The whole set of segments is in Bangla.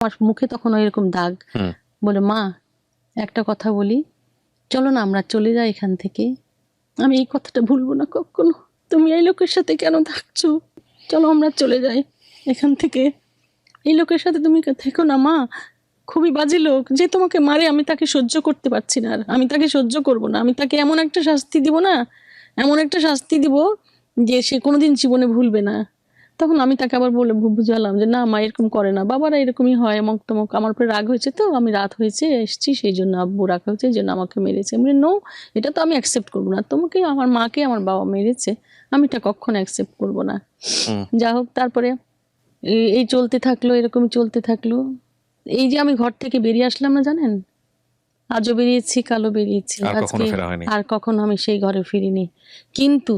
আমার মুখে তখন এরকম দাগ। বলে, মা একটা কথা বলি, চলো না আমরা চলে যাই এখান থেকে। আমি এই কথাটা ভুলবো না কখনো। তুমি এই লোকের সাথে কেন থাকছো? চলো আমরা চলে যাই এখান থেকে। এই লোকের সাথে তুমি থেকো না মা, খুবই বাজে লোক, যে তোমাকে মারে আমি তাকে সহ্য করতে পারছি না। আর আমি তাকে সহ্য করব না, আমি তাকে এমন একটা শাস্তি দিব না, এমন একটা শাস্তি দিব যে সে কোনোদিন জীবনে ভুলবে না। তখন আমি তাকে আবার বলে বুঝালাম যে না মা, এরকম করে না, বাবারা এরকমই হয়, অমক তমক, আমার উপরে রাগ হয়েছে, তো আমি রাত হয়েছে এসছি, সেই জন্য আব্বু রাগ হয়েছে, এই জন্য আমাকে মেরেছে। আমি নো, এটা তো আমি অ্যাকসেপ্ট করবো না, তোমাকে আমার মাকে আমার বাবা মেরেছে, আমি এটা কখনো অ্যাকসেপ্ট করবো না। যা হোক, তারপরে এই চলতে থাকলো, এরকমই চলতে থাকলো। এই যে আমি ঘর থেকে বেরিয়ে আসলাম না জানেন, আজও বেরিয়েছি, কালো বেরিয়েছি, আজকে আর কখনো আমি সেই ঘরে ফিরিনি। কিন্তু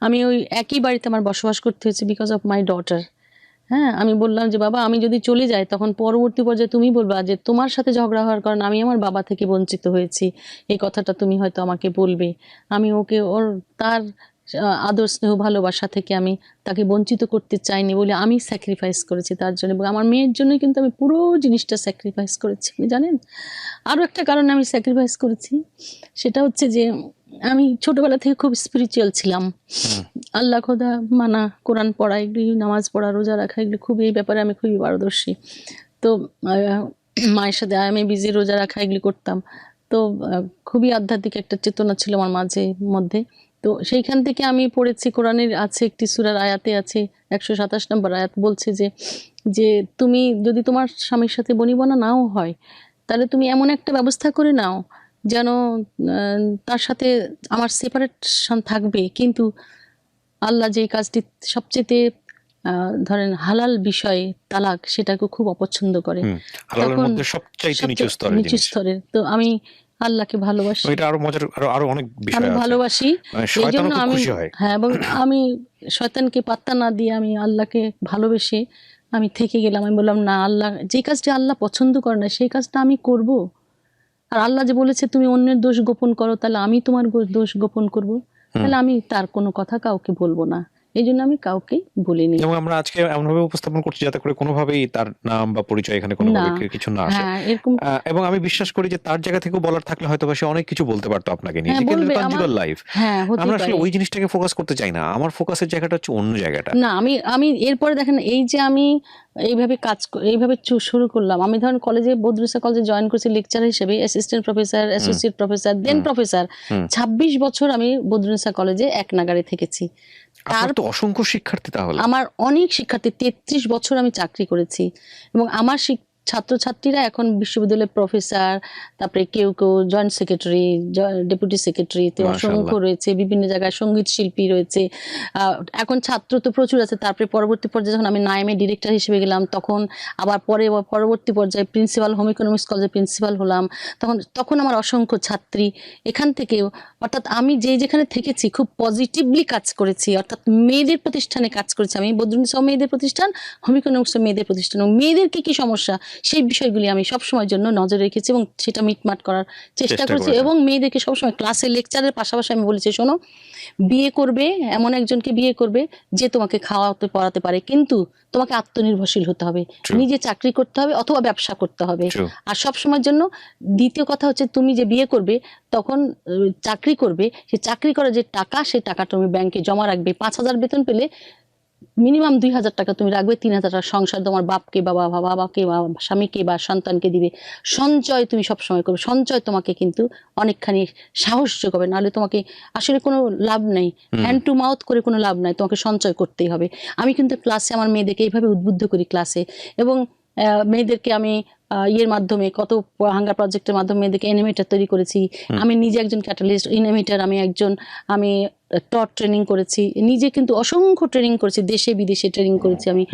আমি ওই একই বাড়িতে আমার বসবাস করতে হয়েছে বিকজ অফ মাই ডটার। হ্যাঁ, আমি বললাম যে বাবা আমি যদি চলে যাই তখন পরবর্তী পর্যায়ে তুমি বলবা যে তোমার সাথে ঝগড়া হওয়ার কারণে আমি আমার বাবা থেকে বঞ্চিত হয়েছি, এই কথাটা তুমি হয়তো আমাকে বলবে। আমি ওকে ওর তার আদর স্নেহ ভালোবাসা থেকে আমি তাকে বঞ্চিত করতে চাইনি বলে আমি স্যাক্রিফাইস করেছি তার জন্য, এবং আমার মেয়ের জন্য কিন্তু আমি পুরো জিনিসটা স্যাক্রিফাইস করেছি। জানেন, আরও একটা কারণে আমি স্যাক্রিফাইস করেছি, সেটা হচ্ছে যে আমি ছোটবেলা থেকে খুব স্পিরিচুয়াল ছিলাম। আল্লাহ খোদা মানা, কোরআন পড়া, এগুলি নামাজ পড়া, রোজা রাখা, এগুলো খুবই, এই ব্যাপারে আমি খুবই পারদর্শী। তো মায়ের সাথে আমি বিজি রোজা রাখা এগুলি করতাম। তো খুবই আধ্যাত্মিক একটা চেতনা ছিল আমার মাঝে মধ্যে। তো সেইখান থেকে আমি পড়েছি, কোরআনের আছে একটি সূরার আয়াতে আছে 127 নম্বর আয়াত, বলছে যে তুমি যদি তোমার স্বামীর সাথে বনিবনা নাও হয়, তাহলে তুমি এমন একটা ব্যবস্থা করে নাও যেন তার সাথে আমার সেপারেশন থাকবে, কিন্তু আল্লাহ যে কাজটি সবচেয়ে ধরেন হালাল বিষয় তালাক, সেটাকে খুব অপছন্দ করে। তখন নিচু স্তরের, তো আমি আল্লাহকে ভালোবাসি, এটা আরো মজার, আরো অনেক বিষয় আমি ভালোবাসি, এই জন্য আমি, হ্যাঁ, এবং আমি শয়তানকে পাত্তা না দিয়ে আমি আল্লাহকে ভালোবেসে আমি থেকে গেলাম। আমি বললাম না, আল্লাহ যে কাজটা আল্লাহ পছন্দ করে না সেই কাজটা আমি করব। আর আল্লাহ যে বলেছে তুমি অন্যের দোষ গোপন করো, তাহলে আমি তোমার দোষ গোপন করব, তাহলে আমি তার কোনো কথা কাউকে বলবো না। এই জন্য আমি কাউকে বলিনি। এবং আমরা আজকে এমনভাবে উপস্থাপন করছি যাতে করে কোনোভাবেই তার নাম বা পরিচয় এখানে কোনোভাবে কিছু না আসে। এবং আমি বিশ্বাস করি যে তার জায়গা থেকে বলার থাকলে হয়তো সে অনেক কিছু বলতে পারতো আপনাকে নিয়ে, কনজুগাল লাইফ। আমরা আসলে ওই জিনিসটাকে ফোকাস করতে চাই না, আমার ফোকাসের জায়গাটা হচ্ছে অন্য জায়গাটা। না, আমি এরপরে দেখেন, এই যে আমি এইভাবে এইভাবে শুরু করলাম। আমি ধরেন কলেজে, বদরুন্নেসা কলেজে জয়েন করেছি লেকচার হিসেবে, অ্যাসিস্ট্যান্ট প্রফেসর, অ্যাসোসিয়েট প্রফেসর, দেন প্রফেসর। 26 বছর আমি বদরুন্নেসা কলেজে এক নাগারে থেকেছি। তার তো অসংখ্য শিক্ষার্থী, তাহলে আমার অনেক শিক্ষার্থী, 33 বছর আমি চাকরি করেছি, এবং আমার ছাত্রছাত্রীরা এখন বিশ্ববিদ্যালয়ের প্রফেসর, তারপরে কেউ কেউ জয়েন্ট সেক্রেটারি, ডেপুটি সেক্রেটারি, অসংখ্য রয়েছে, বিভিন্ন জায়গায় সঙ্গীত শিল্পী রয়েছে। এখন ছাত্র তো প্রচুর আছে। তারপরে পরবর্তী পর্যায়ে যখন আমি নাইমে ডিরেক্টর হিসেবে গেলাম, তখন আবার পরবর্তী পর্যায়ে প্রিন্সিপাল, হোম ইকোনমিক্স কলেজের প্রিন্সিপাল হলাম, তখন আমার অসংখ্য ছাত্রী। এখান থেকেও, অর্থাৎ আমি যেখানে থেকেছি খুব পজিটিভলি কাজ করেছি, অর্থাৎ মেয়েদের প্রতিষ্ঠানে কাজ করেছি আমি। বদরুন্নেসা মেয়েদের প্রতিষ্ঠান, হোম ইকোনমিক্স মেয়েদের প্রতিষ্ঠান, এবং মেয়েদের কি সমস্যা সেই বিষয়গুলি আমি সবসময়ের জন্য নজর রেখেছি এবং সেটা মিটমাট করার চেষ্টা করেছি। এবং মেয়েদেরকে সবসময় ক্লাসে লেকচারের পাশাপাশি আমি বলেছি, শোনো, বিয়ে করবে এমন একজনকে বিয়ে করবে যে তোমাকে খাওয়াতে পড়াতে পারে, কিন্তু তোমাকে আত্মনির্ভরশীল হতে হবে, নিজে চাকরি করতে হবে অথবা ব্যবসা করতে হবে। আর সবসময়ের জন্য দ্বিতীয় কথা হচ্ছে, তুমি যে বিয়ে করবে তখন চাকরি করবে, সে চাকরি করার যে টাকা, সেই টাকাটা তুমি ব্যাংকে জমা রাখবে। 5,000 বেতন পেলে মিনিমাম 2,000 টাকা তুমি রাখবে, 3,000 টাকা সংসার তোমার বাপকে বা বাবাকে বা স্বামীকে বা সন্তানকে দিবে। সঞ্চয় তুমি সবসময় করবে, সঞ্চয় তোমাকে কিন্তু অনেকখানি সাহস যোগাবে, নাহলে তোমাকে আসলে কোনো লাভ নেই, হ্যান্ড টু মাউথ করে কোনো লাভ নাই, তোমাকে সঞ্চয় করতেই হবে। আমি কিন্তু ক্লাসে আমার মেয়েদেরকে এইভাবে উদ্বুদ্ধ করি ক্লাসে, এবং মেয়েদেরকে আমি ইয়ের মাধ্যমে, কত হাঙ্গার প্রজেক্টের মাধ্যমে মেয়েদেরকে অ্যানিমেটর তৈরি করেছি। আমি নিজে একজন ক্যাটালিস্ট অ্যানিমেটর, আমি টট ট্রেনিং করেছি, নিজে কিন্তু অসংখ্য ট্রেনিং করেছি, দেশে বিদেশে ট্রেনিং করেছি আমি।